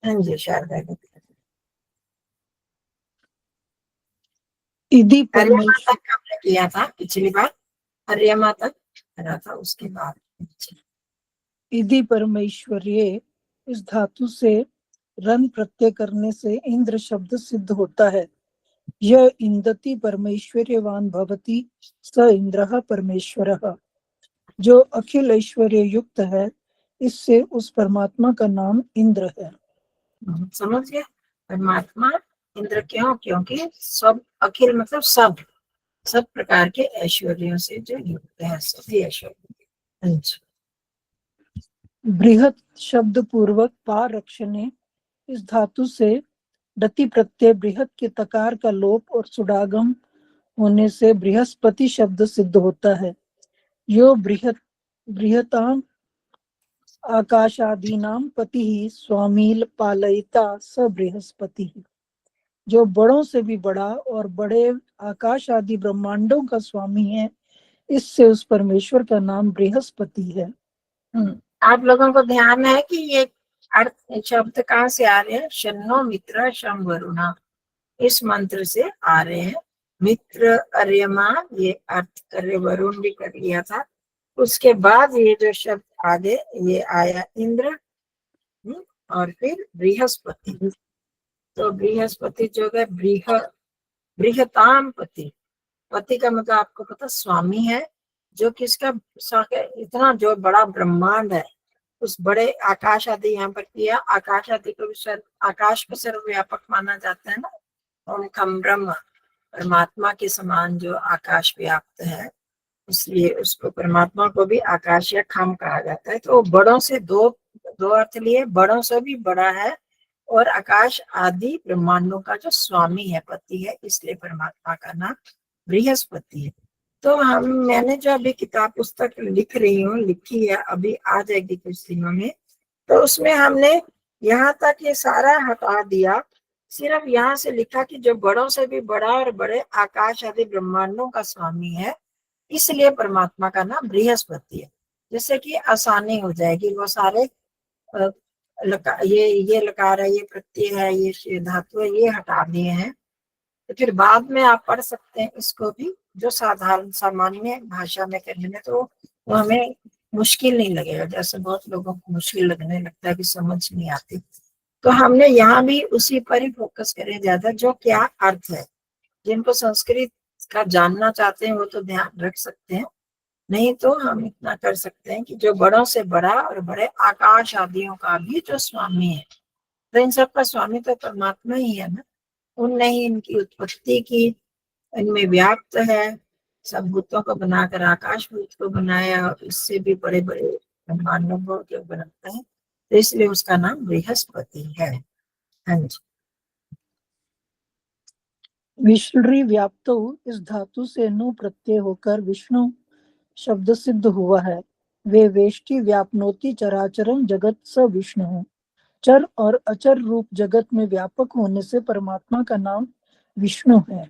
हाँ जी, शारदा जी। इति आर्य माता परमेश्वर का हमने किया था पिछली बार, आर्य माता करा था, उसके बाद इति परमेश्वर्ये इस धातु से रन प्रत्यय करने से इंद्र शब्द सिद्ध होता है। यह इंदति परमेश्वर्यवान भवति स इंद्रः परमेश्वरः। जो अखिल ऐश्वर्य युक्त है, इससे उस परमात्मा का नाम इंद्र है। समझ गया। परमात्मा इंद्र क्यों? क्योंकि सब, अखिल मतलब सब प्रकार के ऐश्वर्यों से जो युक्त है, सभी ऐश्वर्य। बृहत शब्द पूर्वक पार रक्षणे इस धातु से डति प्रत्यय बृहत के तकार का लोप और सुडागम होने से बृहस्पति शब्द सिद्ध होता है। यो बृहताम आकाशादीनाम पति ही स्वामील पालयिता स बृहस्पति। जो बड़ों से भी बड़ा और बड़े आकाश आदि ब्रह्मांडों का स्वामी है, इससे उस परमेश्वर का नाम बृहस्पति है। आप लोगों को ध्यान है कि ये अर्थ शब्द कहाँ से आ रहे हैं? शन्नो मित्र शम वरुणा, इस मंत्र से आ रहे हैं। मित्र अर्यमा, ये अर्थ करे, वरुण भी कर लिया था। उसके बाद ये जो शब्द आगे ये आया इंद्र, और फिर बृहस्पति। तो बृहस्पति जो है बृहताम पति, पति का मतलब आपको पता स्वामी है, जो किसका इतना जो बड़ा ब्रह्मांड है, उस बड़े आकाश आदि यहाँ पर किया। आकाश आदि को भी आकाश को सर्वव्यापक माना जाता है ना। ओम खम ब्रह्म, परमात्मा के समान जो आकाश व्याप्त है, इसलिए उसको, परमात्मा को भी आकाश या खम कहा जाता है। तो बड़ों से दो दो अर्थ लिए, बड़ों से भी बड़ा है और आकाश आदि ब्रह्मांडों का जो स्वामी है, पति है, इसलिए परमात्मा का नाम बृहस्पति है। तो मैंने जो अभी किताब पुस्तक लिखी है, अभी आ जाएगी कुछ दिनों में, तो उसमें हमने यहाँ तक ये सारा हटा दिया। सिर्फ यहाँ से लिखा कि जो बड़ों से भी बड़ा और बड़े आकाश आदि ब्रह्मांडों का स्वामी है, इसलिए परमात्मा का नाम बृहस्पति है। जिससे कि आसानी हो जाएगी। वो सारे ये लकार है, ये प्रत्यय है, ये धातु है, ये हटा दिए हैं। तो फिर बाद में आप पढ़ सकते हैं इसको भी, जो साधारण सामान्य भाषा में करने में, तो वो हमें मुश्किल नहीं लगेगा। जैसे बहुत लोगों को मुश्किल लगने लगता है कि समझ नहीं आती, तो हमने यहाँ भी उसी पर ही फोकस करें ज्यादा, जो क्या अर्थ है। जिनको संस्कृत का जानना चाहते हैं वो तो ध्यान रख सकते हैं, नहीं तो हम इतना कर सकते हैं कि जो बड़ों से बड़ा और बड़े आकाश आदियों का भी जो स्वामी है, तो इन सब का स्वामी तो परमात्मा ही है ना। उनने ही इनकी उत्पत्ति की, इनमें व्याप्त है, सब भूतों को बनाकर आकाश भूत को बनाया, और इससे भी बड़े बड़े ब्रह्मांडों को जो बनाता है, तो इसलिए उसका नाम बृहस्पति है। हाँ जी। विष्णु व्याप्तो इस धातु से नु प्रत्यय होकर विष्णु शब्द सिद्ध हुआ है। वे वेष्टि व्यापनोति चराचरम जगत स विष्णु। चर और अचर रूप जगत में व्यापक होने से परमात्मा का नाम विष्णु है।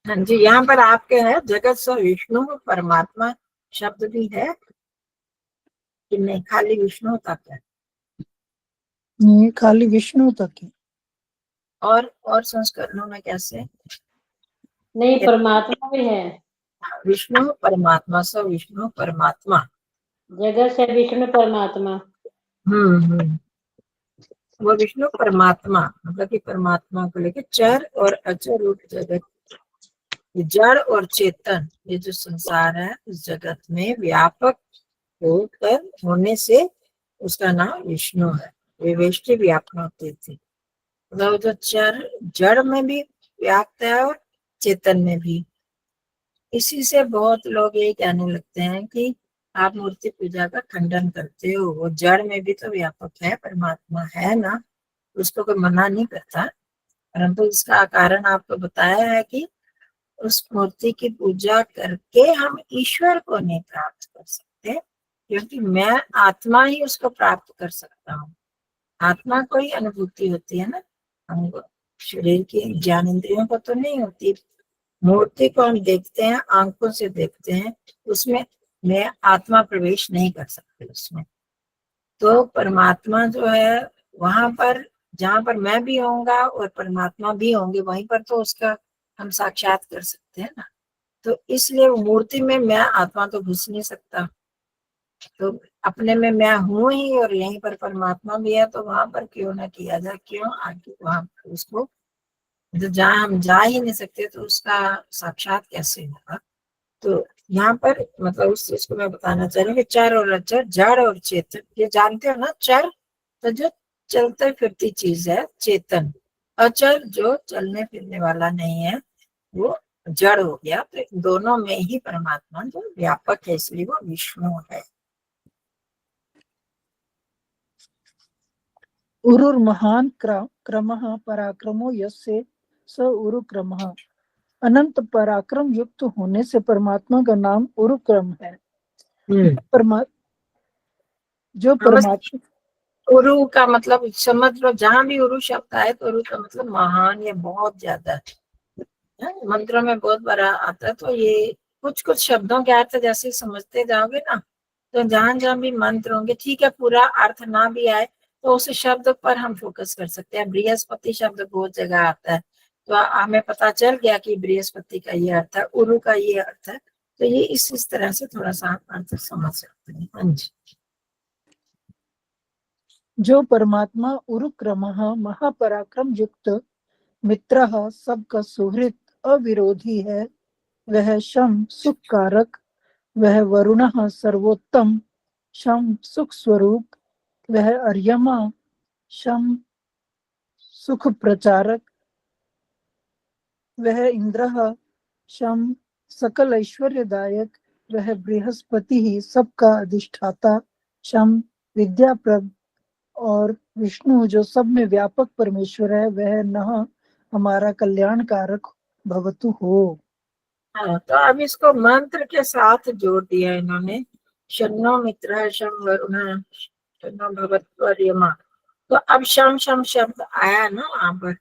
हाँ जी, यहाँ पर आपके है जगत स विष्णु परमात्मा शब्द भी है कि नहीं, खाली विष्णु तक है? ये खाली विष्णु तक है। और संस्करणों में कैसे? नहीं, परमात्मा भी है। विष्णु परमात्मा, स विष्णु परमात्मा, जगत से विष्णु परमात्मा। वो विष्णु परमात्मा मतलब कि परमात्मा को लेकर चर और अचर रूप जगत, जड़ और चेतन, ये जो संसार है इस जगत में व्यापक होकर होने से उसका नाम विष्णु है। वे वेष्टि व्यापक होती थी, मतलब जो जड़ में भी व्याप्त है और चेतन में भी। इसी से बहुत लोग ये कहने लगते हैं कि आप मूर्ति पूजा का खंडन करते हो, वो जड़ में भी तो व्यापक है, परमात्मा है ना, उसको कोई मना नहीं करता। परंतु इसका कारण आपको बताया है कि उस मूर्ति की पूजा करके हम ईश्वर को नहीं प्राप्त कर सकते, क्योंकि मैं आत्मा ही उसको प्राप्त कर सकता हूँ। आत्मा को ही अनुभूति होती है ना, हमको शरीर की ज्ञान इंद्रियों को तो नहीं होती। मूर्ति को हम देखते हैं, आंखों से देखते हैं, उसमें मैं आत्मा प्रवेश नहीं कर सकती उसमें। तो परमात्मा जो है वहां पर जहाँ पर मैं भी होऊंगा और परमात्मा भी होंगे, वहीं पर तो उसका हम साक्षात कर सकते हैं ना। तो इसलिए मूर्ति में मैं आत्मा तो घुस नहीं सकता, तो अपने में मैं हूं ही और यहीं पर परमात्मा भी है, तो वहां पर क्यों ना किया जाए, क्यों आगे वहां पर उसको, जो जहाँ हम जा ही नहीं सकते तो उसका साक्षात कैसे होगा। तो यहाँ पर मतलब उस चीज को मैं बताना चाह रही हूँ कि चर और अचर, जड़ और चेतन, ये जानते हो ना। चर तो जो चलते फिरती चीज है, चेतन। अचर जो चलने फिरने वाला नहीं है, वो जड़ हो गया। तो इन दोनों में ही परमात्मा जो व्यापक है, इसलिए वो विष्णु है। उरुर्महान क्रमः पराक्रमो यस्य स उरुक्रमः। अनंत पराक्रम युक्त होने से परमात्मा का नाम उरुक्रम है। जो परमात्मा उरु का मतलब समझ लो, जहां भी उरु शब्द आए तो उरु का मतलब महान या बहुत ज्यादा है। मंत्रों में बहुत बड़ा आता है। तो ये कुछ कुछ शब्दों के अर्थ जैसे समझते जाओगे ना, तो जहां जहां भी मंत्र होंगे, ठीक है पूरा अर्थ ना भी आए तो उस शब्द पर हम फोकस कर सकते हैं। बृहस्पति शब्द बहुत जगह आता है, तो हमें पता चल गया कि बृहस्पति का ये अर्थ है, उरु का ये अर्थ है। तो ये इस तरह से थोड़ा सा आप अर्थ समझ सकते हैं। हाँ जी। जो परमात्मा उरुक्रमः महापराक्रम युक्त मित्रः, सबका सुहृद अविरोधी है, वह शम सुख कारक, वह वरुणः सर्वोत्तम शम सुख स्वरूप, वह अर्यमा शम सुख प्रचारक, वह इंद्रः शम सकल ऐश्वर्यदायक, वह बृहस्पति ही सबका अधिष्ठाता शम विद्याप्रद, और विष्णु जो सब में व्यापक परमेश्वर है, वह नः हमारा कल्याणकारक भवतु हो। हाँ, तो अब इसको मंत्र के साथ जोड़ दिया इन्होंने। शन्नो मित्र शम वरुण शन्नो भवत्वर्यमा। तो अब शम शम शब्द आया ना वहां पर,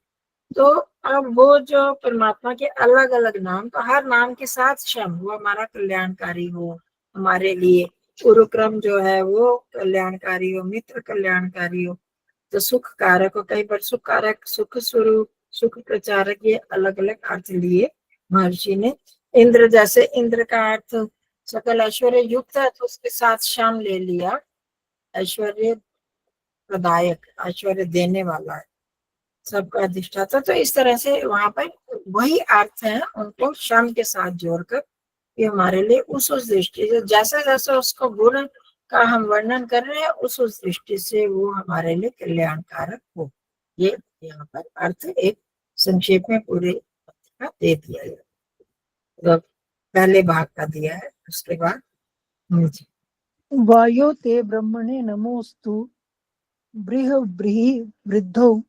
तो अब वो जो परमात्मा के अलग अलग नाम, तो हर नाम के साथ शम, वो हमारा कल्याणकारी हो हमारे लिए। उरुक्रम जो है वो कल्याणकारी हो, मित्र कल्याणकारी हो, तो सुख कारक हो। कई बार सुख कारक, सुख स्वरूप, सुख प्रचारक, ये अलग अलग अर्थ लिए महर्षि ने। इंद्र, जैसे इंद्र का अर्थ सकल ऐश्वर्य युक्त है, तो उसके साथ श्याम ले लिया, ऐश्वर्य प्रदायक, ऐश्वर्य देने वाला है, सबका अधिष्ठाता। तो इस तरह से वहां पर वही अर्थ है, उनको श्याम के साथ जोड़कर ये हमारे लिए उस दृष्टि से, जैसे जैसे उसको गुण का हम वर्णन कर रहे हैं, उस दृष्टि से वो हमारे लिए कल्याणकारक हो। ये यहाँ पर अर्थ एक संक्षेप में पूरे का दे दिया है, तो पहले भाग का दिया है। उसके बाद वायो ते ब्रह्मणे नमोस्तु बृह वृद्धौ।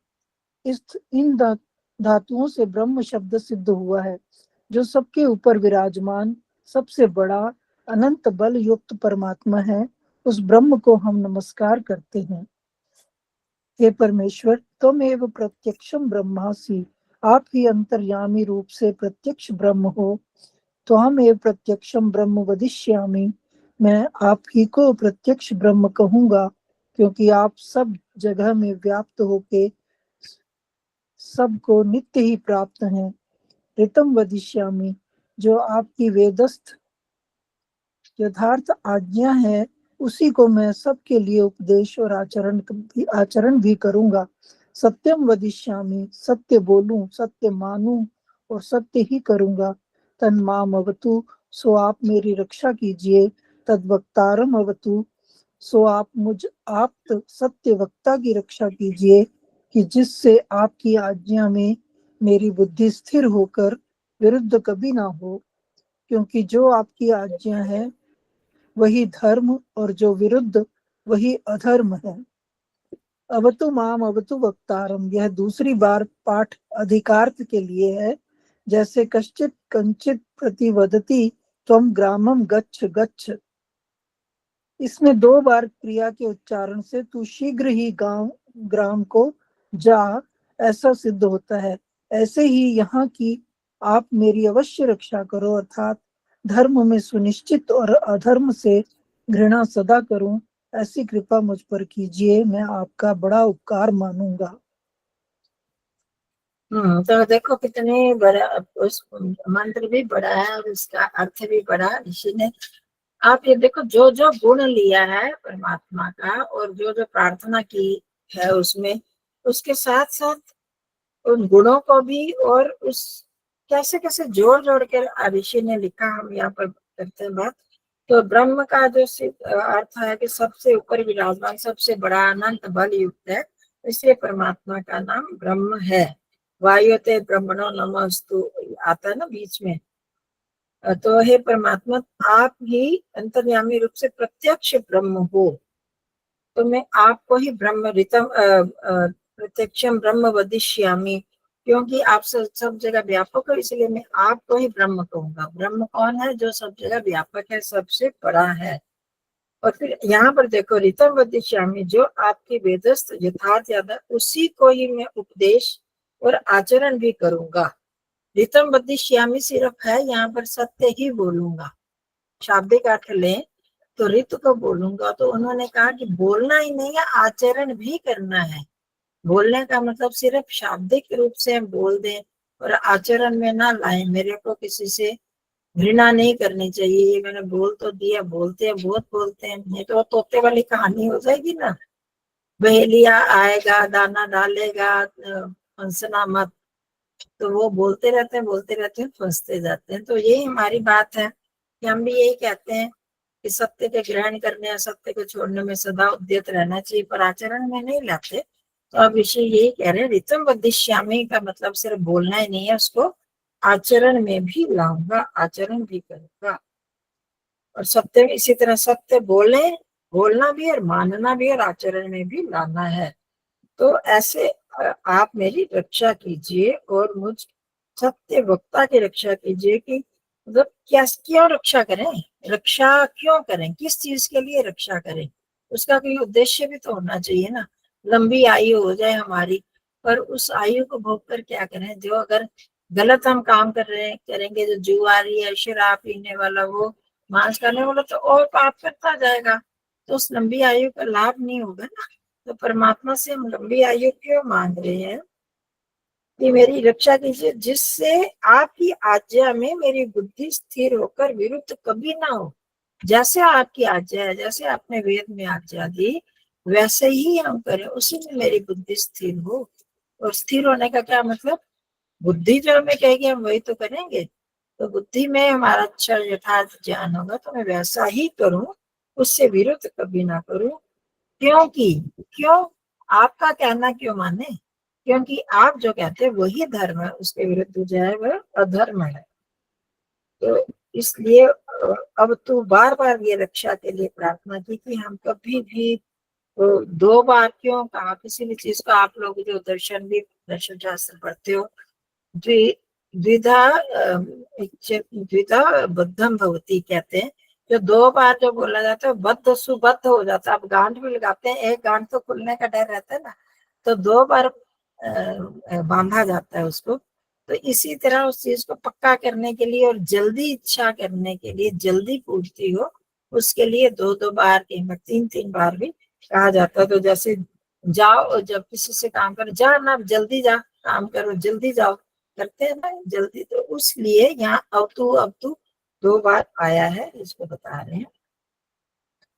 इन धातुओं से ब्रह्म शब्द सिद्ध हुआ है, जो सबके ऊपर विराजमान सबसे बड़ा अनंत बल युक्त परमात्मा है। उस ब्रह्म को हम नमस्कार करते हैं। हे परमेश्वर, तुम एव प्रत्यक्षम ब्रह्मासि, आप ही अंतर्यामी रूप से प्रत्यक्ष ब्रह्म हो। तो हम एव प्रत्यक्षम ब्रह्म वदिष्यामि, मैं आप ही को प्रत्यक्ष ब्रह्म कहूंगा, क्योंकि आप सब जगह में व्याप्त होके सबको नित्य ही प्राप्त हैं। ऋतम वदिष्यामि, जो आपकी वेदस्थ यथार्थ आज्ञा है, उसी को मैं सबके लिए उपदेश और आचरण भी करूंगा। सत्यम वदिष्यामि, सत्य बोलूं, सत्य मानूं और सत्य ही करूंगा। तन माम अवतु, सो आप मेरी रक्षा कीजिए। तद वक्तारम अवतु, सो आप मुझ आप सत्य वक्ता की रक्षा कीजिए, कि जिससे आपकी आज्ञा में मेरी बुद्धि स्थिर होकर विरुद्ध कभी ना हो। क्योंकि जो आपकी आज्ञा है वही धर्म, और जो विरुद्ध वही अधर्म है। अवतु माम अवतु वक्तारम, यह दूसरी बार पाठ अधिकार्थ के लिए है। जैसे कश्चित कंचित प्रतिवदति त्वम ग्रामम गच्छ गच्छ, इसमें दो बार क्रिया के उच्चारण से तू शीघ्र ही गांव ग्राम को जा, ऐसा सिद्ध होता है। ऐसे ही यहाँ की आप मेरी अवश्य रक्षा करो, अर्थात धर्म में सुनिश्चित और अधर्म से घृणा सदा करूं, ऐसी कृपा मुझ पर कीजिए, मैं आपका बड़ा उपकार मानूंगा। तो देखो कितने बड़ा उस मंत्र भी बड़ा है और उसका अर्थ भी बड़ा ऋषि ने। आप ये देखो जो जो गुण लिया है परमात्मा का और जो जो प्रार्थना की है उसमें, उसके साथ साथ उन गुणों को भी और उस कैसे कैसे जोड़ जोड़ कर ऋषि ने लिखा, हम यहाँ पर करते हैं बात। तो ब्रह्म का जो अर्थ है कि सबसे ऊपर विराजमान, सबसे बड़ा अनंत बल युक्त है, इसलिए परमात्मा का नाम ब्रह्म है। वायुते ब्रह्मणो नमस्तु आता है ना बीच में। तो हे परमात्मा, आप ही अंतर्यामी रूप से प्रत्यक्ष ब्रह्म हो। तो मैं आपको ही ब्रह्म ऋतम प्रत्यक्षम ब्रह्म वदिष्यामि, क्योंकि आप सब जगह व्यापक हो, इसलिए मैं आपको ही ब्रह्म कहूंगा। ब्रह्म कौन है? जो सब जगह व्यापक है, सबसे बड़ा है। और फिर यहाँ पर देखो, ऋतम वदिष्यामि, जो आपकी वेदस्थ यथार्थ याद है उसी को ही मैं उपदेश और आचरण भी करूंगा। ऋतम वदिष्यामि सिर्फ है, यहाँ पर सत्य ही बोलूंगा। शाब्दिक अर्थ लें तो ऋतु को बोलूंगा, तो उन्होंने कहा कि बोलना ही नहीं है, आचरण भी करना है। बोलने का मतलब सिर्फ शाब्दिक रूप से हम बोल दें और आचरण में ना लाए। मेरे को किसी से घृणा नहीं करनी चाहिए, ये मैंने बोल तो दिया, बोलते हैं बहुत बोलते हैं, नहीं तो तोते वाली कहानी हो जाएगी ना, बहेलिया आएगा दाना डालेगा फंसना मत। तो वो बोलते रहते हैं, फंसते जाते हैं। तो यही हमारी बात है कि हम भी यही कहते हैं कि सत्य के ग्रहण करने या सत्य को छोड़ने में सदा उद्यत रहना चाहिए, पर आचरण में नहीं लाते। तो अब विषय यही कह रहे हैं, ऋतम वदिष्यामि का मतलब सिर्फ बोलना ही नहीं है, उसको आचरण में भी लाऊंगा, आचरण भी करूंगा। और सत्य इसी तरह सत्य बोलना भी और मानना भी और आचरण में भी लाना है। तो ऐसे आप मेरी रक्षा कीजिए और मुझ सत्य वक्ता की रक्षा कीजिए। कि मतलब क्या, क्यों रक्षा करें? रक्षा क्यों करें? किस चीज के लिए रक्षा करें? उसका कोई उद्देश्य भी तो होना चाहिए ना। लंबी आयु हो जाए हमारी, पर उस आयु को भोग कर क्या करें? जो अगर गलत हम काम कर रहे हैं, करेंगे, जो जुआरी है, शराब पीने वाला, वो मांस खाने वाला, तो और पाप करता जाएगा, तो उस लंबी आयु का लाभ नहीं होगा ना। तो परमात्मा से हम लंबी आयु क्यों मांग रहे हैं? कि मेरी रक्षा कीजिए, जिससे आपकी आज्ञा में मेरी बुद्धि स्थिर होकर विरुद्ध कभी ना हो। जैसे आपकी आज्ञा है, जैसे आपने वेद में आज्ञा दी, वैसे ही हम करें, उसी में मेरी बुद्धि स्थिर हो। और स्थिर होने का क्या मतलब? बुद्धि जो हमें कहेगी हम वही तो करेंगे। तो बुद्धि में हमारा अच्छा यथार्थ ज्ञान होगा तो मैं वैसा ही करूं, उससे विरुद्ध कभी ना करूं। क्योंकि क्यों? आपका कहना क्यों माने? क्योंकि आप जो कहते हैं वही धर्म है, उसके विरुद्ध जो है वह अधर्म है। तो इसलिए अब तो बार बार ये रक्षा के लिए प्रार्थना की कि हम कभी भी, तो दो बार क्यों कहा? किसी भी चीज को आप लोग जो दर्शन शास्त्र पढ़ते हो, द्विधा द्विधा बद्धम भवती कहते हैं। जो दो बार जो बोला जाता है बद्ध सुबद्ध हो जाता है। अब गांठ भी लगाते हैं, एक गांठ तो खुलने का डर रहता है ना, तो दो बार बांधा जाता है उसको। तो इसी तरह उस चीज को पक्का करने के लिए और जल्दी इच्छा करने के लिए, जल्दी पूर्ति हो उसके लिए दो दो बार, कहीं बार तीन तीन बार भी कहा जाता है। तो जैसे जाओ, जब किसी से काम करो, जा ना, जल्दी जा, काम करो, जल्दी जाओ, करते हैं ना जल्दी। तो उसलिए यहाँ अब तू दो बार आया है, इसको बता रहे हैं।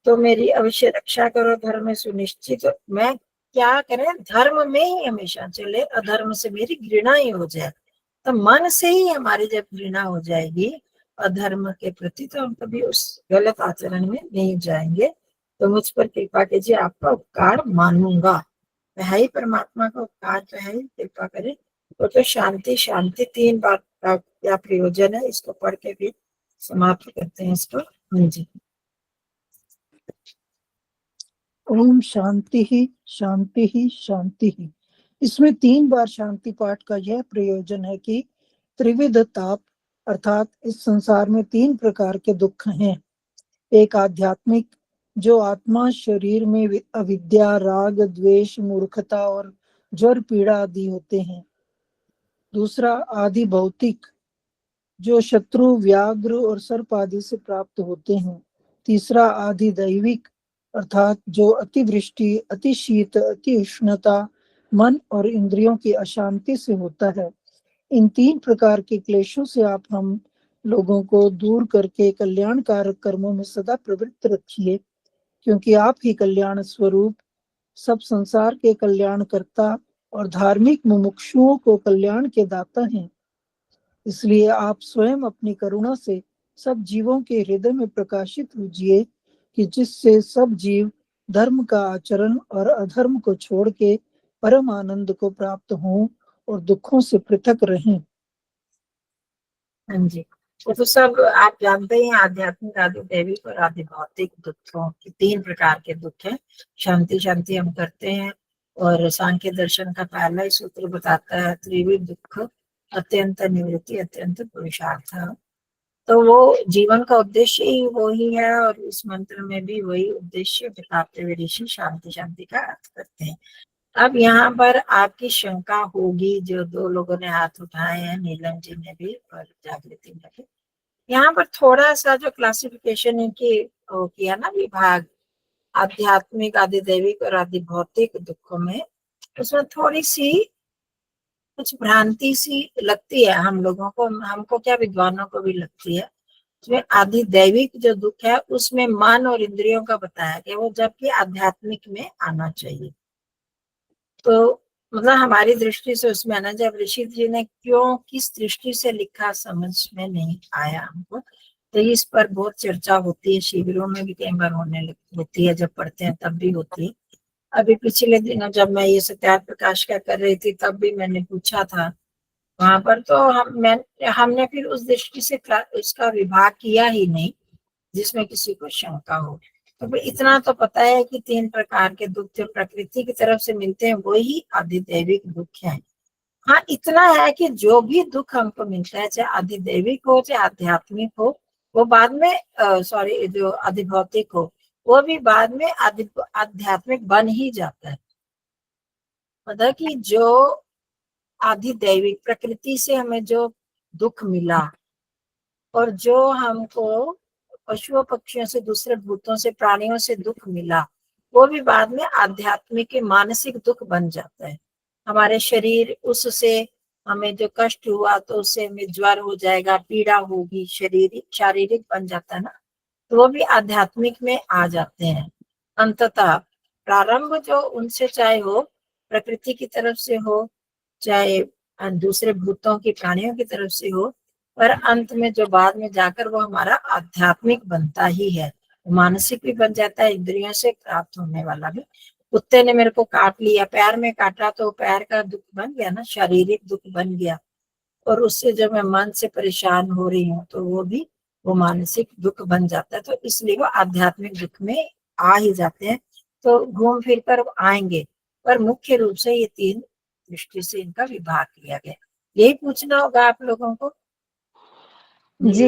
तो मेरी अवश्य रक्षा करो, धर्म सुनिश्चित। मैं क्या करें? धर्म में ही हमेशा चले, अधर्म से मेरी घृणा ही हो जाए। तो मन से ही हमारी जब घृणा हो जाएगी अधर्म के प्रति, तो हम कभी उस गलत आचरण में नहीं जाएंगे। तो मुझ पर कृपा कीजिए, आपका उपकार मानूंगा। है ही परमात्मा का उपकार, जो है कृपा करे। तो शांति शांति 3 बार का क्या प्रयोजन है, इसको पढ़ के भी समाप्त करते हैं इसको। हाँ जी। ओम शांति ही शांति ही शांति ही। इसमें 3 बार शांति पाठ का यह प्रयोजन है कि त्रिविध ताप, अर्थात इस संसार में 3 प्रकार के दुख हैं। एक आध्यात्मिक, जो आत्मा शरीर में अविद्या, राग, द्वेष, मूर्खता और ज्वर पीड़ा आदि होते हैं। दूसरा आदि भौतिक, जो शत्रु, व्याघ्र और सर्प आदि से प्राप्त होते हैं। तीसरा आदि दैविक, अर्थात जो अतिवृष्टि, अति शीत, अति उष्णता, मन और इंद्रियों की अशांति से होता है। इन 3 प्रकार के क्लेशों से आप हम लोगों को दूर करके कल्याणकारक कर्मों में सदा प्रवृत्त रखिए, क्योंकि आप ही कल्याण स्वरूप सब संसार के कल्याणकर्ता और धार्मिक मुमुक्षुओं को कल्याण के दाता हैं। इसलिए आप स्वयं अपनी करुणा से सब जीवों के हृदय में प्रकाशित कीजिए कि जिससे सब जीव धर्म का आचरण और अधर्म को छोड़ के परम आनंद को प्राप्त हों और दुखों से पृथक रहें। हाँ जी, तो सब आप जानते हैं आध्यात्मिक, आदि दैविक और आदि भौतिक दुखों की 3 प्रकार के दुख हैं। शांति शांति हम करते हैं और सांख्य दर्शन का पहला ही सूत्र बताता है त्रिविध दुख अत्यंत निवृत्ति अत्यंत पुरुषार्थ। तो वो जीवन का उद्देश्य ही वही है और इस मंत्र में भी वही उद्देश्य बताते हुए ऋषि शांति शांति का अर्थ करते हैं। अब यहाँ पर आपकी शंका होगी, जो 2 लोगों ने हाथ उठाए हैं, नीलम जी ने भी और जागृति ने भी, यहाँ पर थोड़ा सा जो क्लासिफिकेशन इनकी किया ना विभाग आध्यात्मिक, आदि दैविक और आदि भौतिक दुखों में, उसमें थोड़ी सी कुछ भ्रांति सी लगती है हम लोगों को, हमको क्या विद्वानों को भी लगती है। उसमें आदि दैविक जो दुख है उसमें मन और इंद्रियों का बताया गया वो, जबकि आध्यात्मिक में आना चाहिए। तो मतलब हमारी दृष्टि से उसमें आना, जब ऋषि जी ने क्यों किस दृष्टि से लिखा समझ में नहीं आया हमको, तो इस पर बहुत चर्चा होती है, शिविरों में भी कई बार होती है, जब पढ़ते हैं तब भी होती है। अभी पिछले दिनों जब मैं ये सत्यार्थ प्रकाश का कर रही थी तब भी मैंने पूछा था वहां पर, तो हमने फिर उस दृष्टि से इसका विभाग किया ही नहीं जिसमें किसी को शंका हो। तो इतना तो पता है कि 3 प्रकार के दुख जो प्रकृति की तरफ से मिलते हैं वही आधिदैविक दुख है। हाँ, इतना है कि जो भी दुख हमको मिलता है, चाहे आधिदैविक हो चाहे आध्यात्मिक हो, वो बाद में जो आधिभौतिक हो वो भी बाद में आध्यात्मिक बन ही जाता है। मतलब कि जो आधिदैविक प्रकृति से हमें जो दुख मिला और जो हमको पशुओं पक्षियों से, दूसरे भूतों से, प्राणियों से दुख मिला, वो भी बाद में आध्यात्मिक के मानसिक दुख बन जाता है। हमारे शरीर, उससे हमें जो कष्ट हुआ तो उससे हमें ज्वर हो जाएगा, पीड़ा होगी, शारीरिक बन जाता है ना, तो वो भी आध्यात्मिक में आ जाते हैं। अंततः प्रारंभ जो उनसे चाहे हो प्रकृति की तरफ से हो चाहे दूसरे भूतों की, प्राणियों की तरफ से हो, पर अंत में जो बाद में जाकर वो हमारा आध्यात्मिक बनता ही है, मानसिक भी बन जाता है, इंद्रियों से प्राप्त होने वाला भी। कुत्ते ने मेरे को काट लिया, पैर में काटा तो पैर का दुख बन गया ना, शारीरिक दुख बन गया, और उससे जब मैं मन से परेशान हो रही हूँ तो वो भी वो मानसिक दुख बन जाता है। तो इसलिए वो आध्यात्मिक दुख में आ ही जाते हैं। तो घूम फिर कर आएंगे, पर मुख्य रूप से ये 3 दृष्टि से इनका विभाग किया गया। यही पूछना होगा आप लोगों को। जी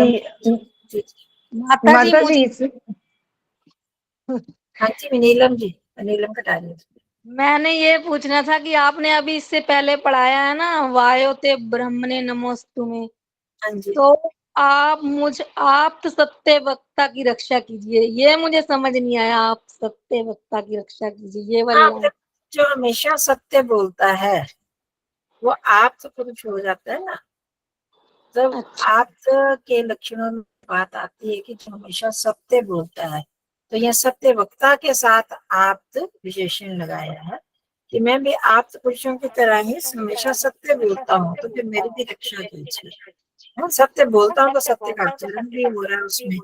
माता जी माता जी हाँ जी, नीलम जी, नीलम कटारिया। मैंने ये पूछना था कि आपने अभी इससे पहले पढ़ाया है ना, वायोते ब्रह्मणे नमोस्तुमे, हाँ जी, तो आप तो सत्य वक्ता की रक्षा कीजिए, ये मुझे समझ नहीं आया। आप सत्य वक्ता की रक्षा कीजिए, ये वाली लाइन। जो हमेशा सत्य बोलता है वो आप तो पुरुष हो जाता है ना। जब अच्छा, आप के लक्षणों में बात आती है कि जो हमेशा सत्य बोलता है, तो यह सत्य वक्ता के साथ आप विशेषण लगाया है कि मैं भी आप पुरुषों की तरह ही हमेशा सत्य बोलता हूँ, तो फिर मेरी भी रक्षा कीजिए। सत्य बोलता हूँ तो सत्य का आचरण भी हो रहा है उसमें।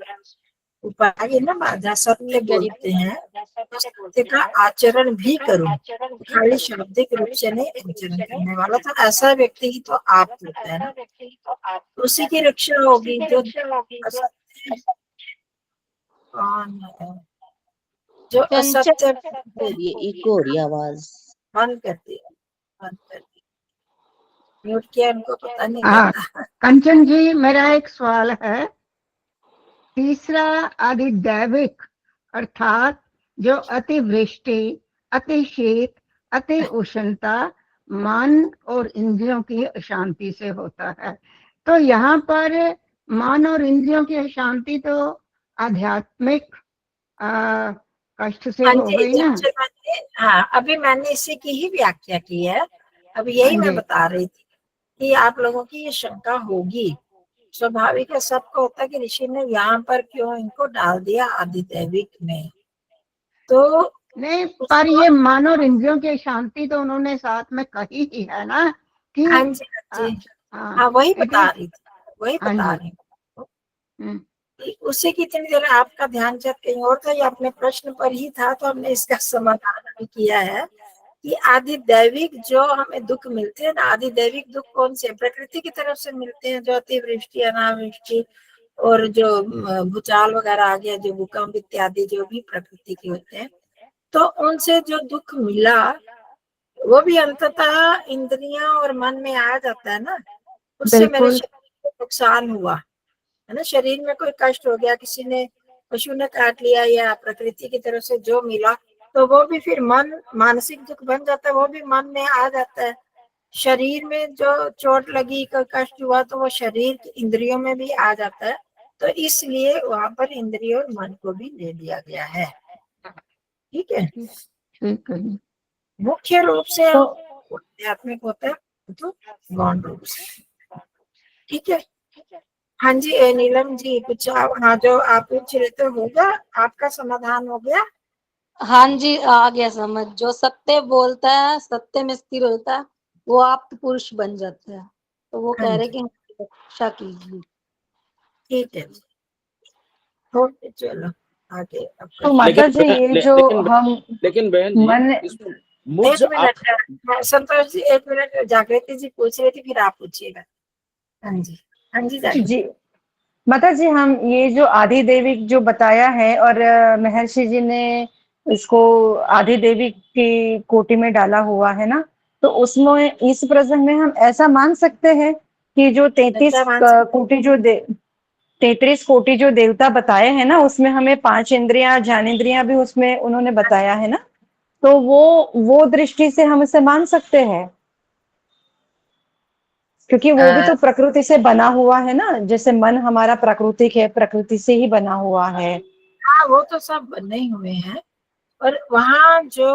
उपाय ना बाधा, सत्य ठीक है जी। बोलते हैं तो सत्य का आचरण भी करो, खाली शाब्दिक रूप से नहीं आचरण करने वाला, तो ऐसा व्यक्ति ही तो आप होता है ना, उसी की रक्षा होगी। जो असत्य कौन है, जो चंचल असत्य इको हो रही आवाज। बंद कर दिया, बंद कर दिया, म्यूट किया, उनको पता नहीं हाँ, रहता। कंचन जी, मेरा एक सवाल है। तीसरा आधिदैविक अर्थात जो अतिवृष्टि, अति शीत, अति उष्णता मन और इंद्रियों की अशांति से होता है, तो यहाँ पर मन और इंद्रियों की अशांति तो आध्यात्मिक कष्ट से हाँ हो जी, गई जब ना। से मैंने, हाँ अभी मैंने इसी की ही व्याख्या की है। अब यही हाँ मैं जी। बता रही थी कि आप लोगों की ये शंका होगी, स्वाभाविक है, सबको होता है कि ऋषि ने यहाँ पर क्यों इनको डाल दिया आदिदैविक में। तो नहीं, पर उसको, ये मन और इंद्रियों की शांति तो उन्होंने साथ में कही ही है ना कि हाँ जी, हाँ आ, जी, हाँ, हाँ वही it बता is- रही थी, वही हाँ बता जी। रही हूँ। हम्म, उसी की इतनी देर आपका ध्यान जब कहीं और था, या अपने प्रश्न पर ही था, तो हमने इसका समाधान भी किया है कि आदि दैविक जो हमें दुख मिलते हैं ना, आदि दैविक दुख कौन से प्रकृति की तरफ से मिलते हैं, जो अतिवृष्टि अनावृष्टि और जो भूचाल वगैरह आ गया, जो भूकंप इत्यादि जो भी प्रकृति के होते हैं, तो उनसे जो दुख मिला वो भी अंततः इंद्रियां और मन में आ जाता है ना। उससे मेरे बिल्कुल। शरीर को नुकसान हुआ है ना, शरीर में कोई कष्ट हो गया, किसी ने, पशु ने काट लिया, या प्रकृति की तरफ से जो मिला, तो वो भी फिर मन, मानसिक दुख बन जाता है, वो भी मन में आ जाता है। शरीर में जो चोट लगी, कोई कष्ट हुआ, तो वो शरीर इंद्रियों में भी आ जाता है। तो इसलिए वहां पर इंद्रिय और मन को भी ले लिया गया है। ठीक है, ठीक है जी। मुख्य रूप से तो आध्यात्मिक होता है, तो गौण रूप से। ठीक है, हाँ जी, नीलम जी कुछ हाँ जो आप पूछ रहे थे, होगा आपका समाधान हो गया। हाँ जी, आ गया समझ। जो सत्य बोलता है, सत्य में स्थिर होता है, वो आप पुरुष बन जाता है। तो वो हाँ कह रहे जी, कि हमारी रक्षा कीजिए। ठीक है, ओके, चलो आगे अब तो प्रश्न। माता लेकिन जी ये जो हम लेकिन बहन जी, मन इसमें मुझ एक आप मिनट, संतोष जी एक मिनट, जागृति जी पूछ रही थी, फिर आप पूछिएगा। हाँ जी, हाँ जी जागृति। जी माता जी, हम ये जो आदि दैविक जो बताया है और महर्षि जी ने इसको आदि दैविक की कोटि में डाला हुआ है ना, तो उसमें इस प्रसंग में हम ऐसा मान सकते हैं कि जो 33 क्या मान सकते? कोटि जो 33 कोटि जो देवता बताए हैं ना, उसमें हमें 5 इंद्रियां, ज्ञानेंद्रियां भी उसमें उन्होंने बताया है ना, तो वो दृष्टि से हम इसे मान सकते हैं, क्योंकि वो भी तो प्रकृति से बना हुआ है ना, जैसे मन हमारा प्राकृतिक है, प्रकृति से ही बना हुआ है। हाँ वो तो सब बने ही हुए हैं, और वहाँ जो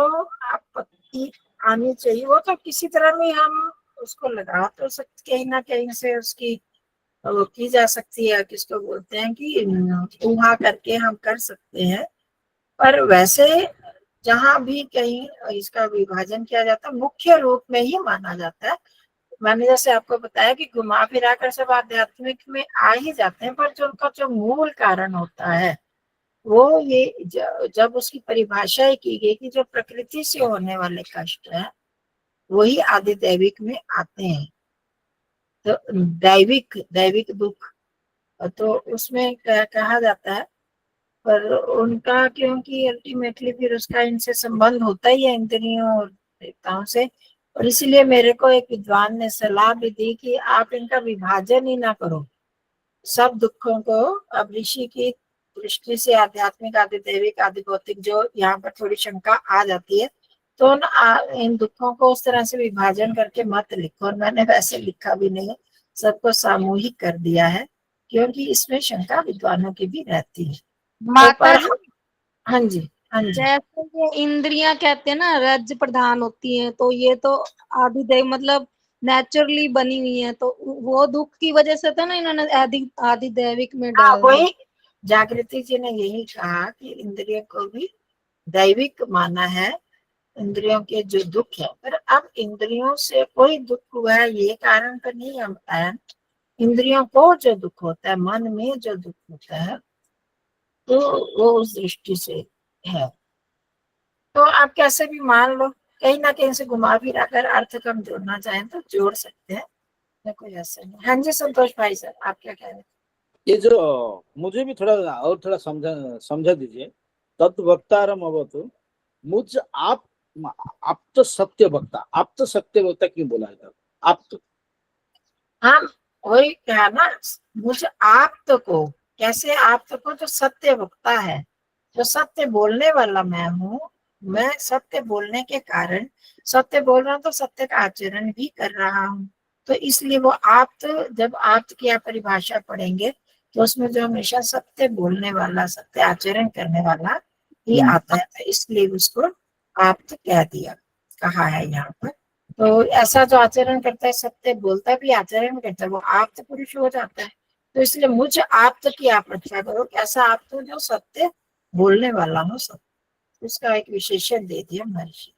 आपत्ति आनी चाहिए वो तो किसी तरह में हम उसको लगा तो सकते, कहीं ना कहीं से उसकी वो की जा सकती है, किसको बोलते हैं कि ऊहा करके हम कर सकते हैं। पर वैसे जहां भी कहीं इसका विभाजन किया जाता है, मुख्य रूप में ही माना जाता है। मैंने जैसे आपको बताया कि घुमा फिरा कर सब आध्यात्मिक में आ ही जाते हैं, पर जो उनका जो मूल कारण होता है वो ये जब उसकी परिभाषा ही की गई कि जो प्रकृति से होने वाले कष्ट है वही आदि दैविक में आते हैं। तो दैविक दैविक दुख, तो उसमें कहा जाता है, पर उनका क्योंकि अल्टीमेटली फिर उसका इनसे संबंध होता ही है, इंद्रियों और देवताओं से, और इसीलिए मेरे को एक विद्वान ने सलाह भी दी कि आप इनका विभाजन ही ना करो, सब दुखों को अब ऋषि की दृष्टि से आध्यात्मिक, आदि दैविक, आदि भौतिक, जो यहाँ पर थोड़ी शंका आ जाती है, तो इन दुखों को उस तरह से विभाजन करके मत लिखो, और मैंने वैसे लिखा भी नहीं है, सबको सामूहिक कर दिया है, क्योंकि इसमें शंका विद्वानों की भी रहती है। तो माता पर जी, हाँ जी, हाँ जी, जैसे ये इंद्रियां कहते हैं ना रज प्रधान होती हैं, तो ये तो आदि देव मतलब नेचुरली बनी हुई है, तो वो दुख की वजह से तो ना इन्होंने आदि आदि दैविक में हाँ डाल दिया। वही जागृति जी ने यही कहा कि इंद्रियों को भी दैविक माना है, इंद्रियों के जो दुख है, पर अब इंद्रियों से कोई दुख हुआ है ये कारण तो नहीं हम बताया। इंद्रियों को जो दुख होता है, मन में जो दुख होता है, तो वो उस दृष्टि से है। तो आप कैसे भी मान लो, कहीं ना कहीं से घुमा फिरा कर अर्थ कम जोड़ना चाहें तो जोड़ सकते हैं, या कोई ऐसा नहीं। हाँ जी संतोष भाई सर, आप क्या कह रहे हैं? ये जो मुझे भी थोड़ा और थोड़ा समझा समझा दीजिए। तद्वक्तारम अवतु मुझ आप तो सत्य वक्ता, आप तो सत्य वक्ता क्यों बोला है? आप तो हम वही कहा ना, मुझ आप्त को, कैसे आप्त को जो सत्य वक्ता है, जो सत्य बोलने वाला मैं हूँ, मैं सत्य बोलने के कारण सत्य बोल रहा हूँ, तो सत्य का आचरण भी कर रहा हूँ, तो इसलिए वो आप्त, जब आप्त की आप परिभाषा पढ़ेंगे तो उसमें जो हमेशा सत्य बोलने वाला, सत्य आचरण करने वाला, ही आता है, तो इसलिए उसको आप्त कह दिया, कहा है यहाँ पर। तो ऐसा जो आचरण करता है, सत्य बोलता भी आचरण करता है, वो आप्त पुरुष हो जाता है। तो इसलिए मुझ आप्त की आप रक्षा करो, ऐसा आप्त हो जो सत्य बोलने वाला हो, सत्य, उसका एक विशेषण दे दिया महर्षि।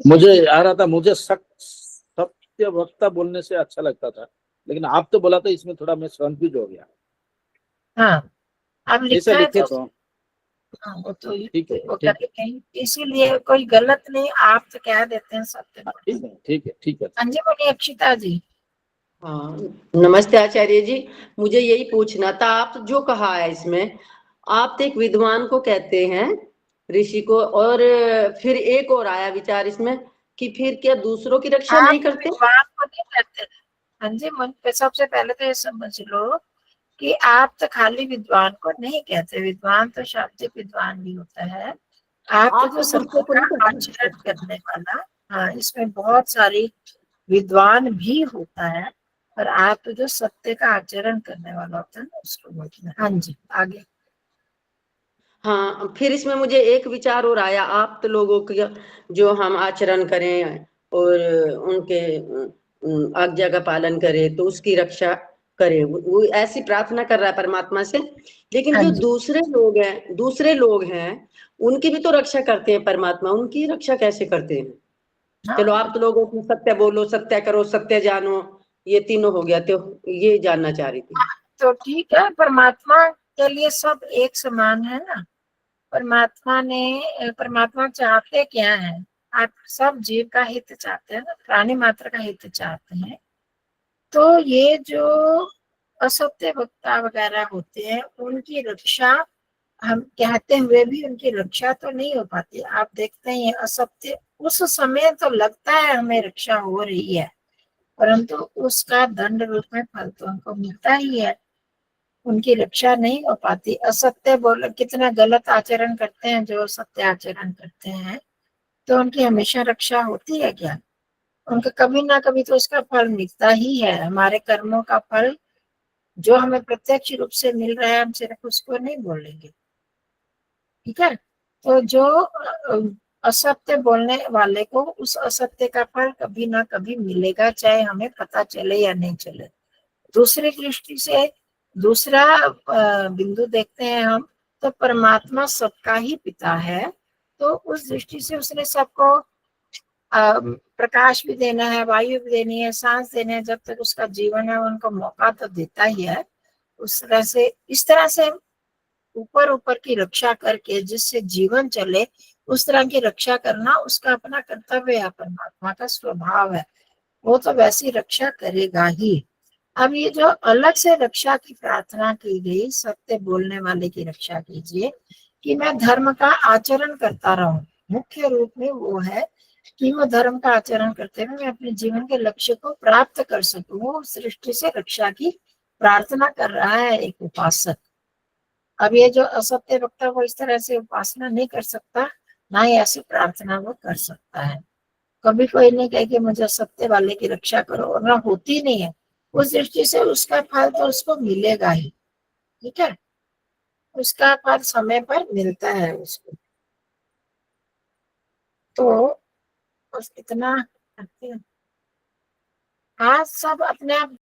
मुझे आ रहा था, मुझे सत्य वक्ता बोलने से अच्छा लगता था, लेकिन आप तो बोला था, इसमें थोड़ा मैं कंफ्यूज हो गया। हाँ, अब ऐसा लिखा है लिखे तो तो हाँ, वो तो ठीक है, वो ठीक करके कहीं, इसीलिए कोई गलत नहीं, आप तो कह देते हैं सत्य। ठीक है, ठीक है, ठीक है। हाँ जी, बोलिए अक्षिता जी। हाँ, नमस्ते आचार्य जी। मुझे यही पूछना था, आप जो कहा है इसमें, आप तो एक विद्वान को कहते हैं, ऋषि को, और फिर एक और आया विचार इसमें कि फिर क्या दूसरों की रक्षा आप नहीं करते? विद्वान को नहीं कहते। हाँ जी, मन पे सबसे पहले तो ये समझ लो कि आप तो खाली विद्वान को नहीं कहते, विद्वान तो शाब्दिक विद्वान भी होता है। आप तो जो सत्य को का नहीं आचरण करते? करने वाला, हाँ, इसमें बहुत सारी विद्वान भी होता है, पर आप तो जो सत्य का आचरण करने वाला होता है ना, उसको बोलते हैं। हाँ जी, आगे। हाँ, फिर इसमें मुझे एक विचार और आया, आप तो लोगों के जो हम आचरण करें और उनके आज्ञा का पालन करें, तो उसकी रक्षा करें, वो ऐसी प्रार्थना कर रहा है परमात्मा से। लेकिन हाँ जो जी। दूसरे लोग हैं, उनकी भी तो रक्षा करते हैं परमात्मा, उनकी रक्षा कैसे करते हैं? हाँ, चलो, आप तो लोगों को सत्य बोलो, सत्य करो, सत्य जानो, ये तीनों हो गया, तो ये जानना चाह रही थी। तो ठीक है, परमात्मा के लिए सब एक समान है ना। परमात्मा चाहते क्या है, आप सब जीव का हित चाहते हैं ना, प्राणी मात्र का हित चाहते हैं। तो ये जो असत्य वक्ता वगैरह होते हैं, उनकी रक्षा हम कहते हुए भी उनकी रक्षा तो नहीं हो पाती। आप देखते हैं असत्य उस समय तो लगता है हमें रक्षा हो रही है, परंतु उसका दंड रूप में फल तो हमको मिलता ही है, उनकी रक्षा नहीं हो पाती। असत्य बोल कितना गलत आचरण करते हैं जो सत्य आचरण करते हैं, तो उनकी हमेशा रक्षा होती है क्या? उनको कभी ना कभी तो उसका फल मिलता ही है। हमारे कर्मों का फल जो हमें प्रत्यक्ष रूप से मिल रहा है, हम सिर्फ उसको नहीं बोलेंगे, ठीक है। तो जो असत्य बोलने वाले को उस असत्य का फल कभी ना कभी मिलेगा, चाहे हमें पता चले या नहीं चले। दूसरी दृष्टि से दूसरा बिंदु देखते हैं हम, तो परमात्मा सबका ही पिता है, तो उस दृष्टि से उसने सबको प्रकाश भी देना है, वायु भी देनी है, सांस देने है, जब तक उसका जीवन है उनको मौका तो देता ही है। इस तरह से ऊपर ऊपर की रक्षा करके जिससे जीवन चले, उस तरह की रक्षा करना उसका अपना कर्तव्य है, परमात्मा का स्वभाव है, वो तो वैसी रक्षा करेगा ही। अब ये जो अलग से रक्षा की प्रार्थना की गई, सत्य बोलने वाले की रक्षा कीजिए, कि मैं धर्म का आचरण करता रहूं, मुख्य रूप में वो है कि वो धर्म का आचरण करते हुए मैं अपने जीवन के लक्ष्य को प्राप्त कर सकूं, उस दृष्टि से रक्षा की प्रार्थना कर रहा है एक उपासक। अब ये जो असत्य वक्ता वो इस तरह से उपासना नहीं कर सकता, ना ही ऐसी प्रार्थना वो कर सकता है। कभी कोई नहीं कहे कि मुझे सत्य वाले की रक्षा करो, और ना होती नहीं है, उस दृष्टि से उसका फल तो उसको मिलेगा ही, ठीक है, उसका फल समय पर मिलता है उसको। तो बस इतना, आज सब अपने आप